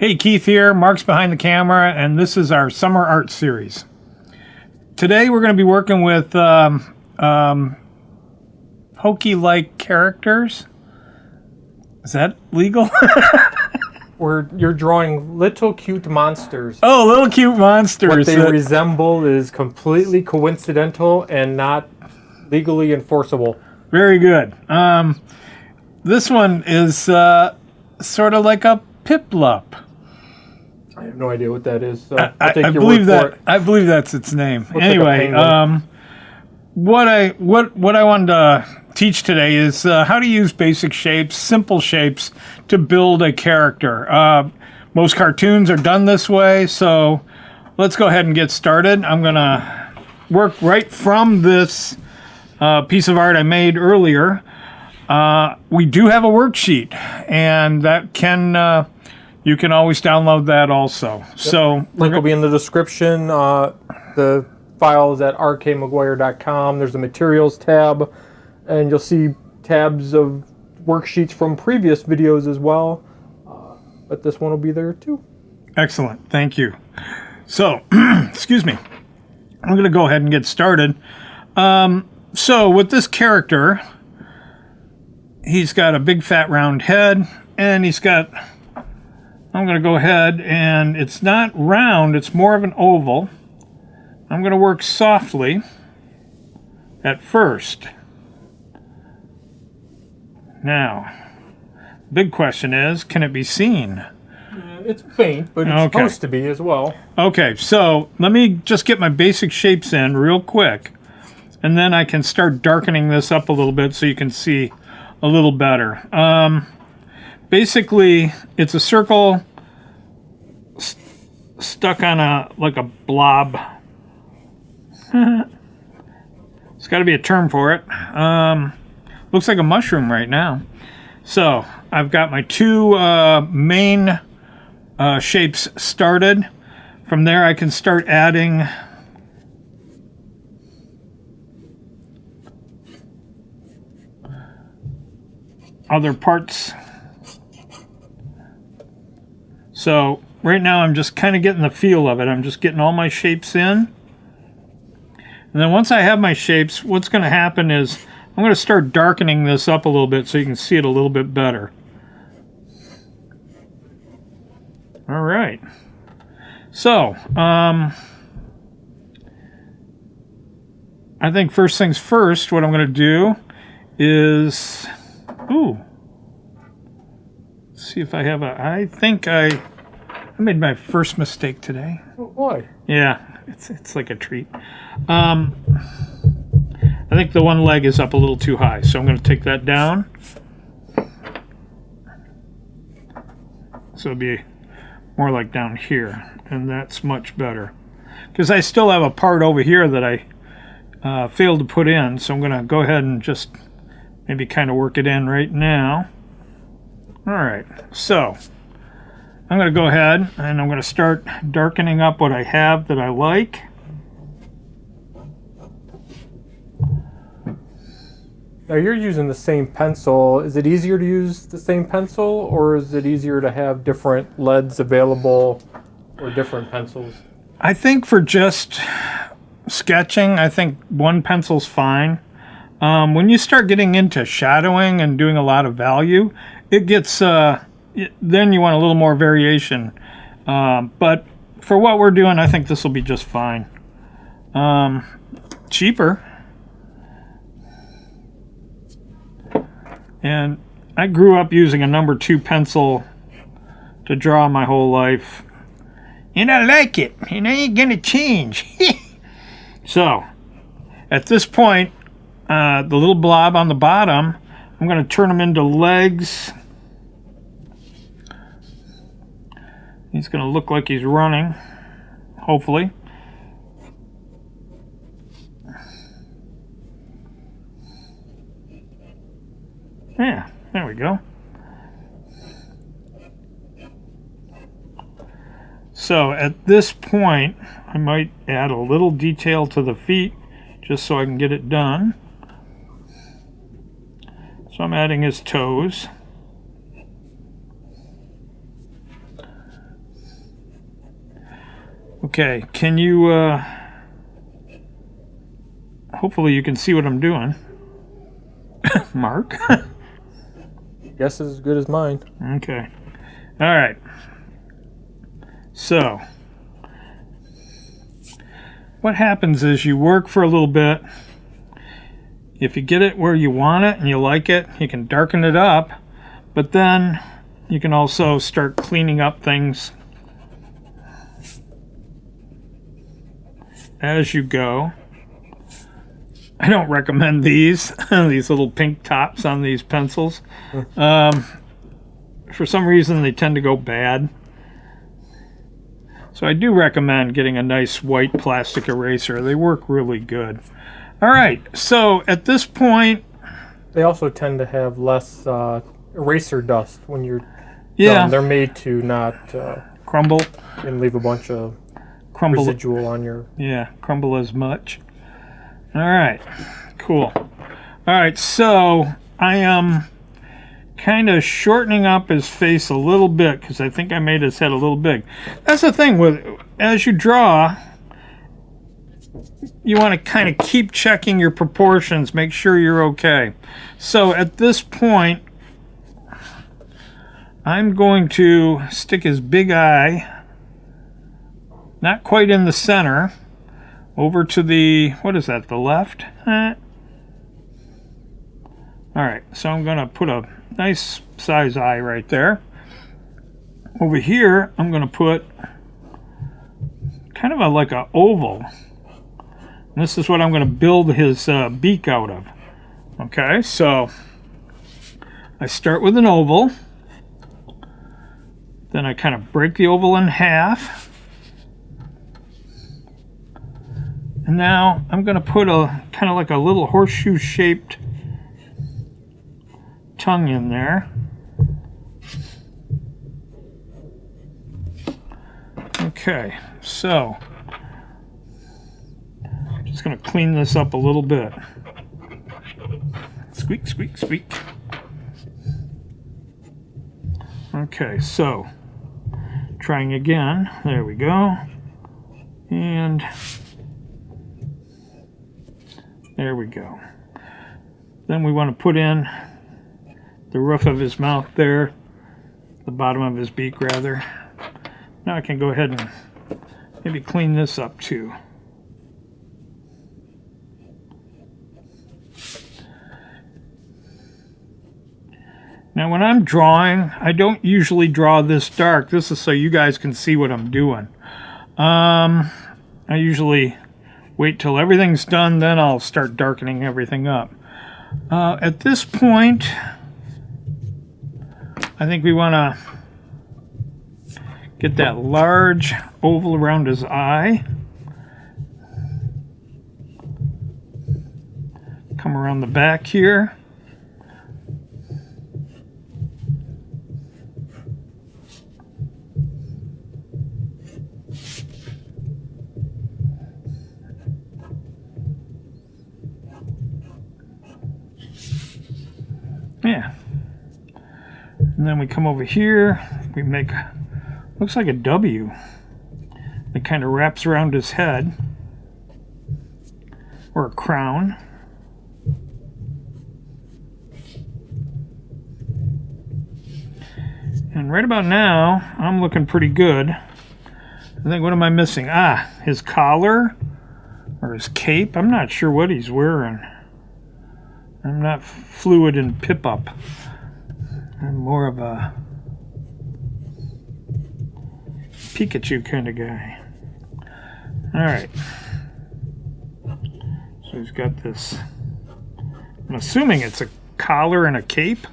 Hey, Keith here, Mark's behind the camera, and this is our summer art series. Today we're going to be working with Pokey-like characters. Is that legal? You're drawing little cute monsters. Oh, little cute monsters. What they resemble is completely coincidental and not legally enforceable. Very good. This one is sort of like a Piplup. I have no idea what that is. So I believe that's its name. Looks anyway, like what I wanted to teach today is how to use basic shapes, simple shapes, to build a character. Most cartoons are done this way, so let's go ahead and get started. I'm gonna work right from this piece of art I made earlier. We do have a worksheet, and that can you can always download that also. Yep. So link will be in the description. The file is at rkmcguire.com. There's a materials tab, and you'll see tabs of worksheets from previous videos as well. But this one will be there too. Excellent. Thank you. So, excuse me. I'm going to go ahead and get started. So with this character, he's got a big fat round head, and he's got... I'm going to go ahead, and it's not round, it's more of an oval. I'm going to work softly at first. Now, big question is, can it be seen? It's faint, but it's supposed to be as well. Okay, so let me just get my basic shapes in real quick, and then I can start darkening this up a little bit so you can see a little better. Basically, it's a circle stuck on like a blob. It's got to be a term for it. Looks like a mushroom right now. So I've got my two main shapes started. From there I can start adding other parts. So right now I'm just kind of getting the feel of it. I'm just getting all my shapes in. And then once I have my shapes, what's going to happen is I'm going to start darkening this up a little bit so you can see it a little bit better. All right. So, I think first things first, what I'm going to do is... see if I have I think I made my first mistake today. Oh boy. Yeah, it's like a treat. I think the one leg is up a little too high, so I'm going to take that down. So it'll be more like down here, and that's much better. Because I still have a part over here that I failed to put in, so I'm going to go ahead and just maybe kind of work it in right now. Alright, so I'm going to go ahead and I'm going to start darkening up what I have that I like. Now you're using the same pencil. Is it easier to use the same pencil, or is it easier to have different leads available or different pencils? I think for just sketching, I think one pencil's fine. When you start getting into shadowing and doing a lot of value, it gets, then you want a little more variation. But for what we're doing, I think this will be just fine. Cheaper. And I grew up using a number 2 pencil to draw my whole life. And I like it. And I ain't gonna change. So, at this point, the little blob on the bottom, I'm going to turn him into legs. He's going to look like he's running, hopefully. Yeah, there we go. So at this point, I might add a little detail to the feet just so I can get it done. So I'm adding his toes. Okay, can you, hopefully you can see what I'm doing. Mark? Guess is as good as mine. Okay. All right. So, what happens is you work for a little bit. If you get it where you want it and you like it, you can darken it up, but then you can also start cleaning up things as you go. I don't recommend these these little pink tops on these pencils. For some reason they tend to go bad. So I do recommend getting a nice white plastic eraser. They work really good. All right, so at this point, They also tend to have less eraser dust when you're yeah, done. They're made to not crumble, and leave a bunch of crumble, residual on your. yeah, crumble as much. All right, cool. All right, so I am kind of shortening up his face a little bit because I think I made his head a little big. That's the thing with, as you draw, you want to kind of keep checking your proportions, make sure you're okay. So at this point, I'm going to stick his big eye, not quite in the center, over to the, what is that, the left? All right, so I'm going to put a nice size eye right there. Over here, I'm going to put kind of like a oval. And this is what I'm going to build his beak out of. Okay, so I start with an oval. Then I kind of break the oval in half. And now I'm going to put a kind of like a little horseshoe shaped tongue in there. Okay, so just going to clean this up a little bit. Squeak, squeak, squeak. Okay, so trying again. There we go. And there we go. Then we want to put in the roof of his mouth there, the bottom of his beak rather. Now I can go ahead and maybe clean this up too. Now when I'm drawing, I don't usually draw this dark. This is so you guys can see what I'm doing. I usually wait till everything's done, then I'll start darkening everything up. At this point, I think we want to get that large oval around his eye. Come around the back here. Yeah. And then we come over here, we make, looks like a W. It kind of wraps around his head, or a crown. And right about now, I'm looking pretty good. I think, what am I missing? Ah, his collar, or his cape. I'm not sure what he's wearing. I'm not fluid in pip-up. I'm more of a Pikachu kind of guy. Alright. So he's got this, I'm assuming it's a collar and a cape.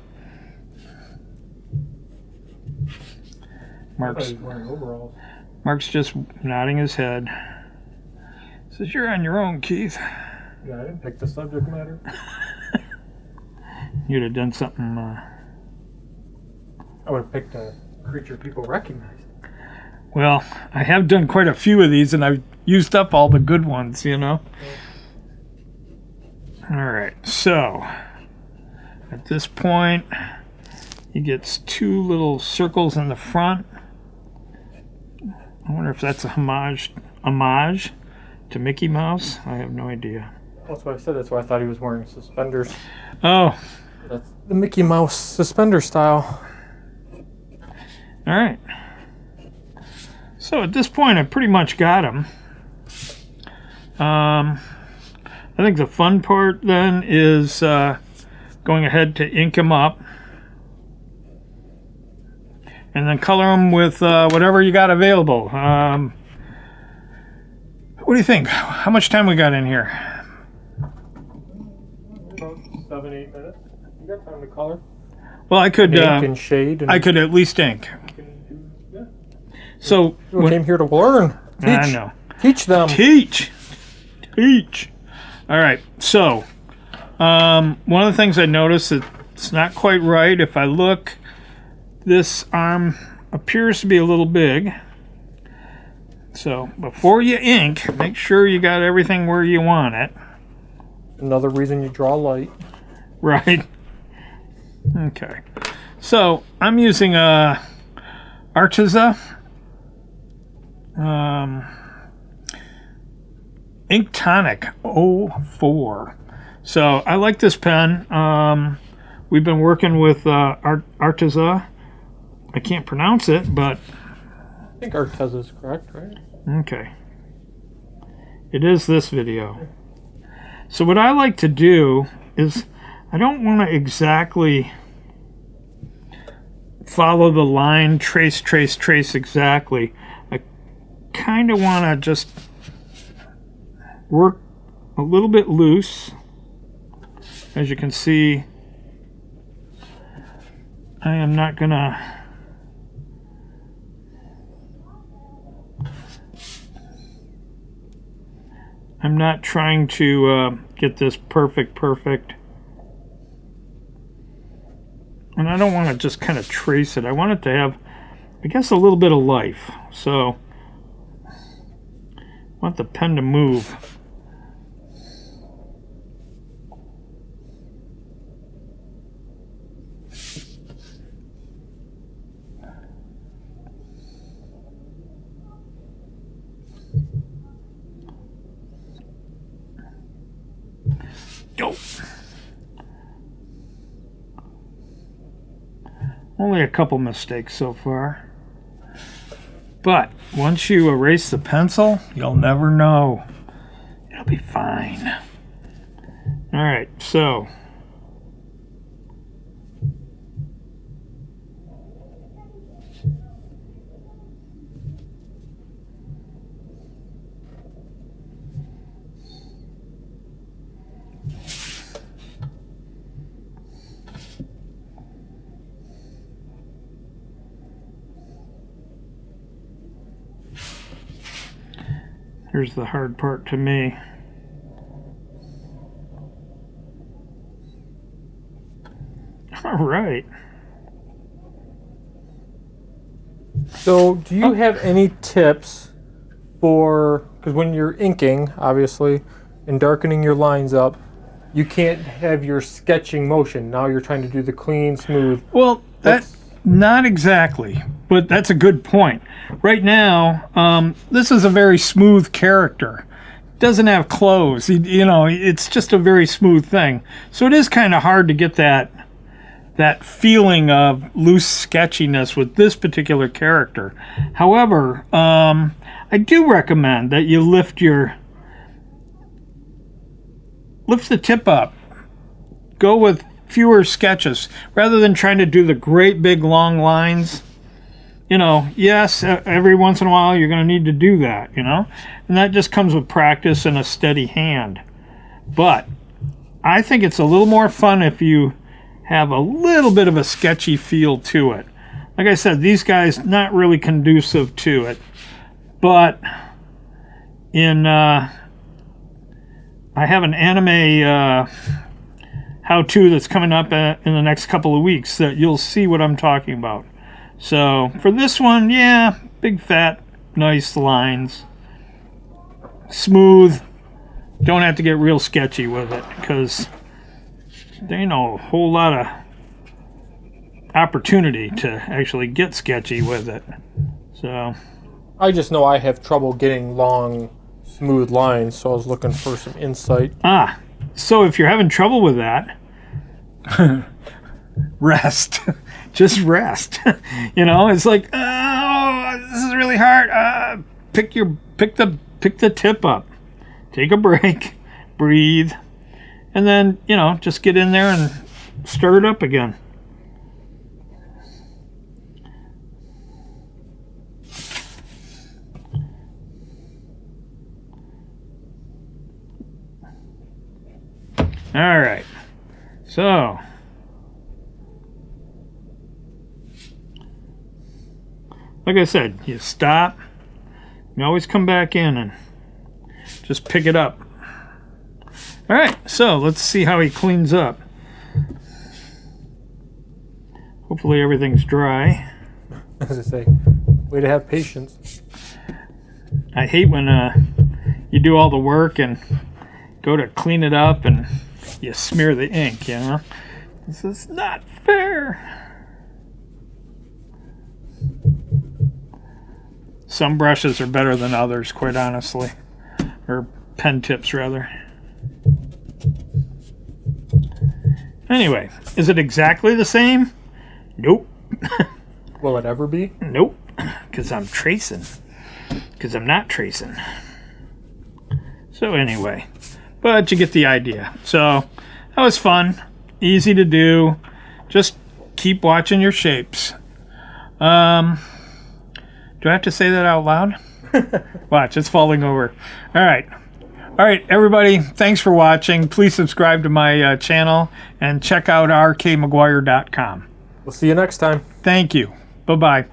Mark's wearing overalls. Mark's just nodding his head. Says, "You're on your own, Keith." Yeah, I didn't pick the subject matter. You'd have done something. I would have picked a creature people recognized. Well, I have done quite a few of these, and I've used up all the good ones, you know. All right, so at this point, he gets two little circles in the front. I wonder if that's a homage to Mickey Mouse. I have no idea. That's what I said. That's why I thought he was wearing suspenders. Oh, That's the Mickey Mouse suspender style. all right. So at this point, I pretty much got him. I think the fun part then is going ahead to ink him up. And then color them with whatever you got available. What do you think? How much time we got in here? About 7-8 minutes. You got time to color. Well, I could. Ink and shade. And I could at least ink. Yeah. So We came here to learn. Teach. I know. Teach them. Teach. All right. So one of the things I noticed that it's not quite right. If I look, this arm appears to be a little big. So before you ink, make sure you got everything where you want it. Another reason you draw light. Right. Okay. So I'm using Arteza Ink Tonic 04. So I like this pen. We've been working with Arteza. I can't pronounce it, but I think Arteza is correct, right? okay. It is this video. So what I like to do is I don't want to exactly follow the line, trace exactly. I kind of want to just work a little bit loose. As you can see, I am not gonna I'm not trying to get this perfect. And I don't want to just kind of trace it. I want it to have, I guess, a little bit of life. So I want the pen to move. Go. Only a couple mistakes so far. But once you erase the pencil, you'll never know. It'll be fine. All right, so here's the hard part to me. All right. So, do you have any tips for, because when you're inking, obviously, and darkening your lines up, you can't have your sketching motion. Now you're trying to do the clean, smooth. Well, that's not exactly, but that's a good point. Right now, this is a very smooth character. Doesn't have clothes. You know, it's just a very smooth thing. So it is kind of hard to get that feeling of loose sketchiness with this particular character. However, I do recommend that you lift the tip up. Go with fewer sketches rather than trying to do the great big long lines. You know, yes, every once in a while you're going to need to do that, you know, and that just comes with practice and a steady hand. But I think it's a little more fun if you have a little bit of a sketchy feel to it. Like I said, these guys not really conducive to it, but in I have an anime how-to that's coming up in the next couple of weeks that you'll see what I'm talking about. So for this one, yeah, big fat nice lines, smooth. Don't have to get real sketchy with it because there ain't a whole lot of opportunity to actually get sketchy with it. So I just know I have trouble getting long, smooth lines, so I was looking for some insight. Ah, so if you're having trouble with that, rest. Just rest. You know, it's like, oh, this is really hard. Pick the tip up. Take a break, breathe, and then, you know, just get in there and stir it up again. All right. So, like I said, you stop. You always come back in and just pick it up. All right, so let's see how he cleans up. Hopefully everything's dry. As I say, way to have patience. I hate when you do all the work and go to clean it up and you smear the ink, you know? This is not fair. Some brushes are better than others, quite honestly. Or pen tips, rather. Anyway, is it exactly the same? Nope. Will it ever be? Nope. Because I'm tracing. Because I'm not tracing. So anyway, but you get the idea. So that was fun. Easy to do. Just keep watching your shapes. Do I have to say that out loud? Watch, it's falling over. All right. All right, everybody, thanks for watching. Please subscribe to my channel and check out rkmcguire.com. We'll see you next time. Thank you. Bye-bye.